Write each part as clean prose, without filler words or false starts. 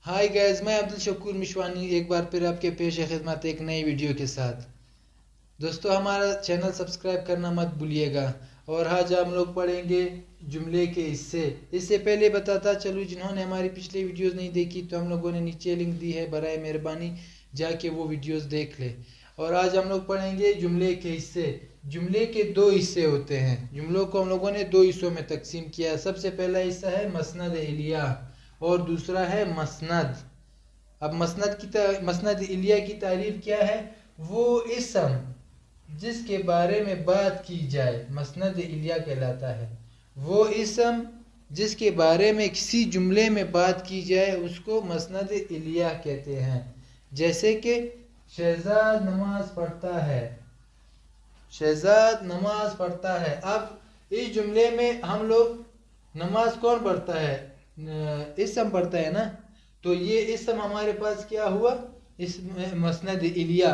Hi guys, मैं अब्दुल शकूर मिशवानी एक बार फिर आपके पेश खिदमत एक नई वीडियो के साथ। दोस्तों, हमारा चैनल सब्सक्राइब करना मत भूलिएगा। और आज हम लोग पढ़ेंगे जुमले के हिस्से। इससे पहले बताता चलूँ, जिन्होंने हमारी पिछली वीडियोस नहीं देखी तो हम लोगों ने नीचे लिंक दी है, बराए मेहरबानी जाके वो वीडियोस देख ले। और आज हम लोग पढ़ेंगे जुमले के हिस्से। जुमले के दो हिस्से होते हैं। जुमलों को हम लोगों ने दो हिस्सों में तकसीम किया। सबसे पहला हिस्सा है मसनद इलिया और दूसरा है मसनद। अब मसनद इलिया की तारीफ क्या है? वो इस्म जिसके बारे में बात की जाए मसनद इलिया कहलाता है। वो इस्म जिसके बारे में किसी जुमले में बात की जाए उसको मसनद इलिया कहते हैं। जैसे कि शहजाद नमाज पढ़ता है, शहजाद नमाज पढ़ता है। अब इस जुमले में हम लोग नमाज कौन पढ़ता है? इस्म पढ़ता है ना। तो ये इस्म हमारे पास क्या हुआ? इस मसनद इलिया,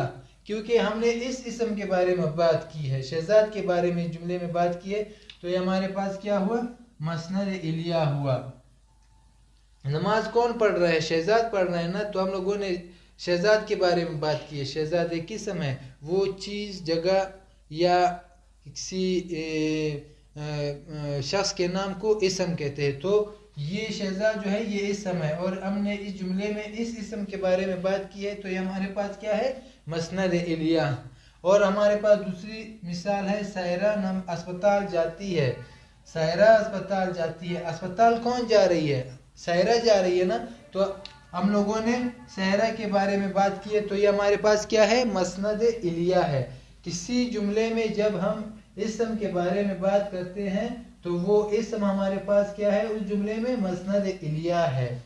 क्योंकि हमने इस इस्म के बारे में बात की है, शहजाद के बारे में जुमले में बात की है, तो ये हमारे पास क्या हुआ? मसनद इलिया हुआ। नमाज कौन पढ़ रहा है? शहजाद पढ़ रहा है ना। तो हम लोगों ने शहजाद के बारे में बात की है। शहजाद एक किस्म है, वो चीज़, जगह या किसी शख्स के नाम को इस्म कहते हैं। तो ये शहजाद जो है ये इस्म है, और हमने इस जुमले में इस इस्म के बारे में बात की है, तो ये हमारे पास क्या है? मसनद इलिया। और हमारे पास दूसरी मिसाल है, सायरा अस्पताल जाती है। सायरा अस्पताल जाती है। अस्पताल कौन जा रही है? सायरा जा रही है ना। तो हम लोगों ने सायरा के बारे में बात की है, तो ये हमारे पास क्या है? मसनद इलिया है। किसी जुमले में जब हम इस्म के बारे में बात करते हैं तो वो इस्म हमारे पास क्या है? उस जुमले में मसनद इलिया है।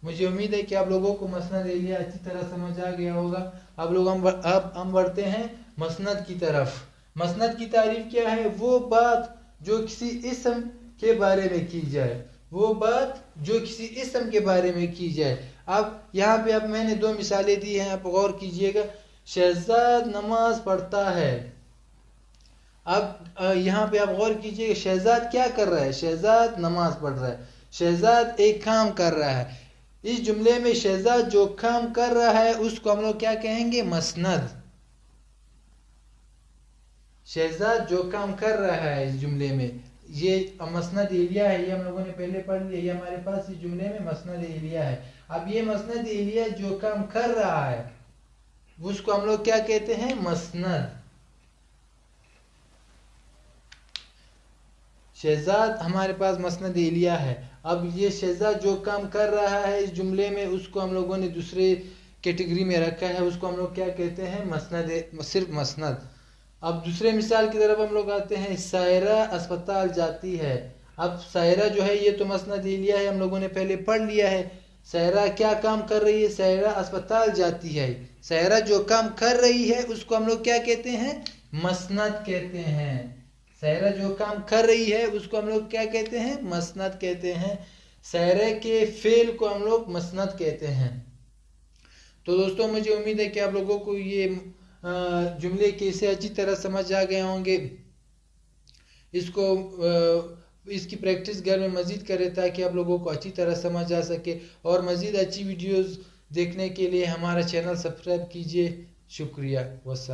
मुझे उम्मीद है कि आप लोगों को मसनद इलिया अच्छी तरह समझ आ गया होगा। अब हम बढ़ते हैं मसनद की तरफ। मसनद की तारीफ क्या है? वो बात जो किसी इस्म के बारे में की जाए, वो बात जो किसी इस्म के बारे में की जाए। अब यहाँ पे अब मैंने दो मिसालें दी हैं, आप गौर कीजिएगा। शहजाद नमाज पढ़ता है। अब यहाँ पे आप गौर कीजिए, शहजाद क्या कर रहा है? शहजाद नमाज पढ़ रहा है। शहजाद एक काम कर रहा है। इस जुमले में शहजाद जो काम कर रहा है उसको हम लोग क्या कहेंगे? मसनद। शहजाद जो काम कर रहा है इस जुमले में, ये मसनद इलिया है। ये हम लोगों ने पहले पढ़ लिया। ये हमारे पास इस जुमले में मसनद इलिया है। अब ये मसनद इलिया जो काम कर रहा है उसको हम लोग क्या कहते हैं? मसनद। शहजाद हमारे पास मसनद इलिया है। अब ये शहजाद जो काम कर रहा है इस जुमले में, उसको हम लोगों ने दूसरे कैटेगरी में रखा है, उसको हम लोग क्या कहते हैं? मसनद, सिर्फ मसनद। अब दूसरे मिसाल की तरफ हम लोग आते हैं। सायरा अस्पताल जाती है। अब सायरा जो है ये तो मसनद इलिया है, हम लोगों ने पहले पढ़ लिया है। सायरा क्या काम कर रही है? सायरा अस्पताल जाती है। सायरा जो काम कर रही है उसको हम लोग क्या कहते हैं? मसनद कहते हैं। सायरा जो काम कर रही है उसको हम लोग क्या कहते हैं? मसनद कहते हैं। सायरा के फेल को हम लोग मसनद कहते हैं। तो दोस्तों, मुझे उम्मीद है कि आप लोगों को ये जुमले कैसे अच्छी तरह समझ आ गए होंगे। इसकी प्रैक्टिस घर में मज़ीद करें ताकि आप लोगों को अच्छी तरह समझ आ सके। और मज़ीद अच्छी वीडियोस देखने के लिए हमारा चैनल सब्सक्राइब कीजिए। शुक्रिया। वस्सलाम।